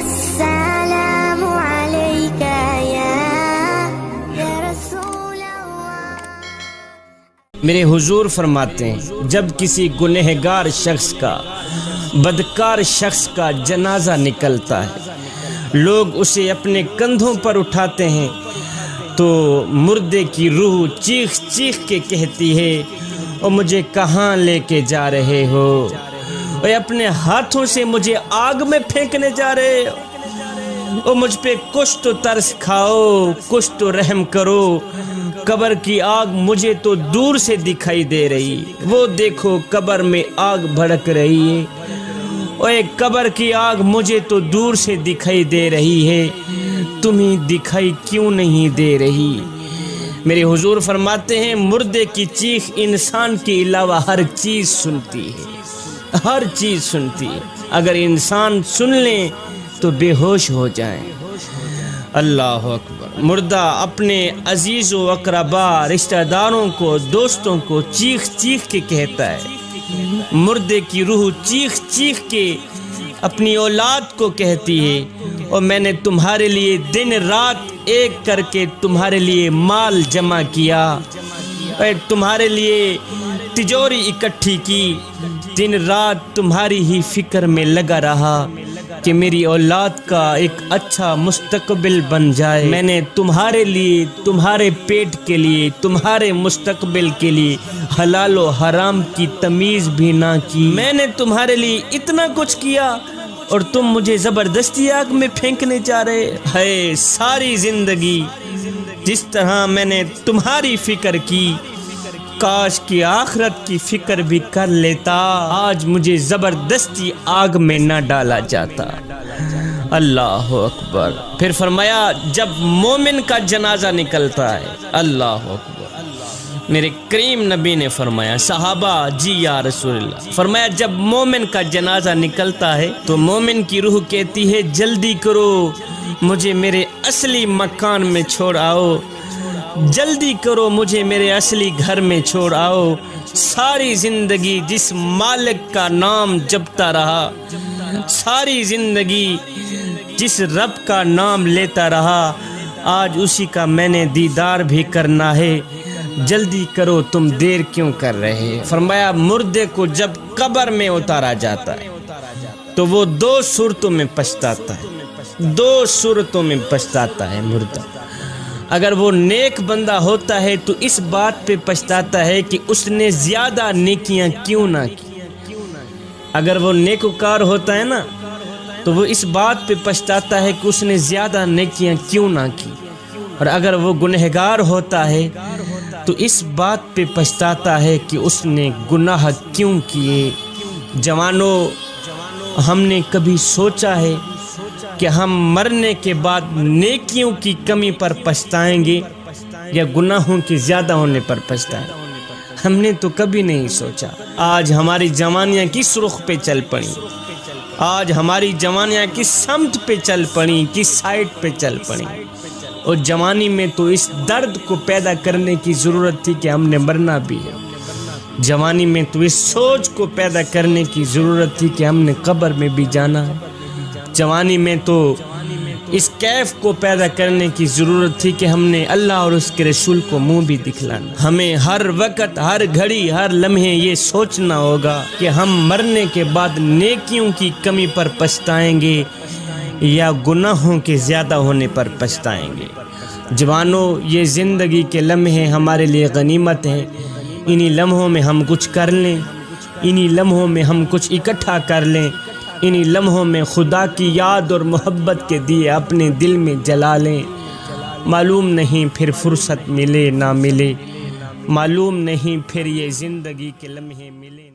السلام عليك يا رسول الله. میرے حضور فرماتے ہیں جب کسی گنہگار شخص کا بدکار شخص کا جنازہ نکلتا ہے لوگ اسے اپنے کندھوں پر اٹھاتے ہیں تو مردے کی روح چیخ چیخ کے کہتی ہے اور مجھے کہاں لے کے جا رہے ہو اور اپنے ہاتھوں سے مجھے آگ میں پھینکنے جا رہے ہو اور مجھ پہ کچھ تو ترس کھاؤ کچھ تو رحم کرو قبر کی آگ مجھے تو دور سے دکھائی دے رہی وہ دیکھو قبر میں آگ بھڑک رہی ہے اور ایک قبر کی آگ مجھے تو دور سے دکھائی دے رہی ہے تمہیں دکھائی کیوں نہیں دے رہی میرے حضور فرماتے ہیں مردے کی چیخ انسان کے علاوہ ہر چیز سنتی ہے ہر چیز سنتی ہے اگر انسان سن لیں تو بے ہوش ہو جائیں اللہ اکبر مردہ اپنے عزیز و اقربا رشتہ داروں کو دوستوں کو چیخ چیخ کے کہتا ہے مردے کی روح چیخ چیخ کے اپنی اولاد کو کہتی ہے اور میں نے تمہارے لیے دن رات ایک کر کے تمہارے لیے مال جمع کیا اور تمہارے لیے تجوری اکٹھی کی دن رات تمہاری ہی فکر میں لگا رہا کہ میری اولاد کا ایک اچھا مستقبل بن جائے میں نے تمہارے لیے تمہارے پیٹ کے لیے تمہارے مستقبل کے لیے حلال و حرام کی تمیز بھی نہ کی میں نے تمہارے لیے اتنا کچھ کیا اور تم مجھے زبردستی آگ میں پھینکنے جا رہے ہے ساری زندگی جس طرح میں نے تمہاری فکر کی کاش کی آخرت کی فکر بھی کر لیتا آج مجھے زبردستی آگ میں نہ ڈالا جاتا اللہ اکبر پھر فرمایا جب مومن کا جنازہ نکلتا ہے اللہ اکبر میرے کریم نبی نے فرمایا صحابہ جی یا رسول اللہ فرمایا جب مومن کا جنازہ نکلتا ہے تو مومن کی روح کہتی ہے جلدی کرو مجھے میرے اصلی مکان میں چھوڑ آؤ جلدی کرو مجھے میرے اصلی گھر میں چھوڑ آؤ ساری زندگی جس مالک کا نام جپتا رہا ساری زندگی جس رب کا نام لیتا رہا آج اسی کا میں نے دیدار بھی کرنا ہے جلدی کرو تم دیر کیوں کر رہے فرمایا مردے کو جب قبر میں اتارا جاتا ہے تو وہ دو صورتوں میں پچھتاتا ہے دو صورتوں میں پچھتاتا ہے مردہ اگر وہ نیک بندہ ہوتا ہے تو اس بات پہ پچھتاتا ہے کہ اس نے زیادہ نیکیاں کیوں نہ کی اگر وہ نیکوکار ہوتا ہے نا تو وہ اس بات پہ پچھتاتا ہے کہ اس نے زیادہ نیکیاں کیوں نہ کی اور اگر وہ گنہگار ہوتا ہے تو اس بات پہ پچھتاتا ہے کہ اس نے گناہ کیوں کیے جوانوں ہم نے کبھی سوچا ہے کہ ہم مرنے کے بعد نیکیوں کی کمی پر پچھتائیں گے یا گناہوں کے زیادہ ہونے پر پچھتائیں ہم نے تو کبھی نہیں سوچا آج ہماری جوانیاں کس رخ پہ چل پڑی آج ہماری جوانیاں کس سمت پہ چل پڑی کس سائٹ پہ چل پڑی اور جوانی میں تو اس درد کو پیدا کرنے کی ضرورت تھی کہ ہم نے مرنا بھی ہے جوانی میں تو اس سوچ کو پیدا کرنے کی ضرورت تھی کہ ہم نے قبر میں بھی جانا ہے جوانی میں تو اس کیف کو پیدا کرنے کی ضرورت تھی کہ ہم نے اللہ اور اس کے رسول کو منہ بھی دکھلانا ہمیں ہر وقت ہر گھڑی ہر لمحے یہ سوچنا ہوگا کہ ہم مرنے کے بعد نیکیوں کی کمی پر پچھتائیں گے یا گناہوں کے زیادہ ہونے پر پچھتائیں گے جوانوں یہ زندگی کے لمحے ہمارے لیے غنیمت ہیں انہی لمحوں میں ہم کچھ کر لیں انہی لمحوں میں ہم کچھ اکٹھا کر لیں انہی لمحوں میں خدا کی یاد اور محبت کے دیے اپنے دل میں جلا لیں معلوم نہیں پھر فرصت ملے نہ ملے معلوم نہیں پھر یہ زندگی کے لمحے ملے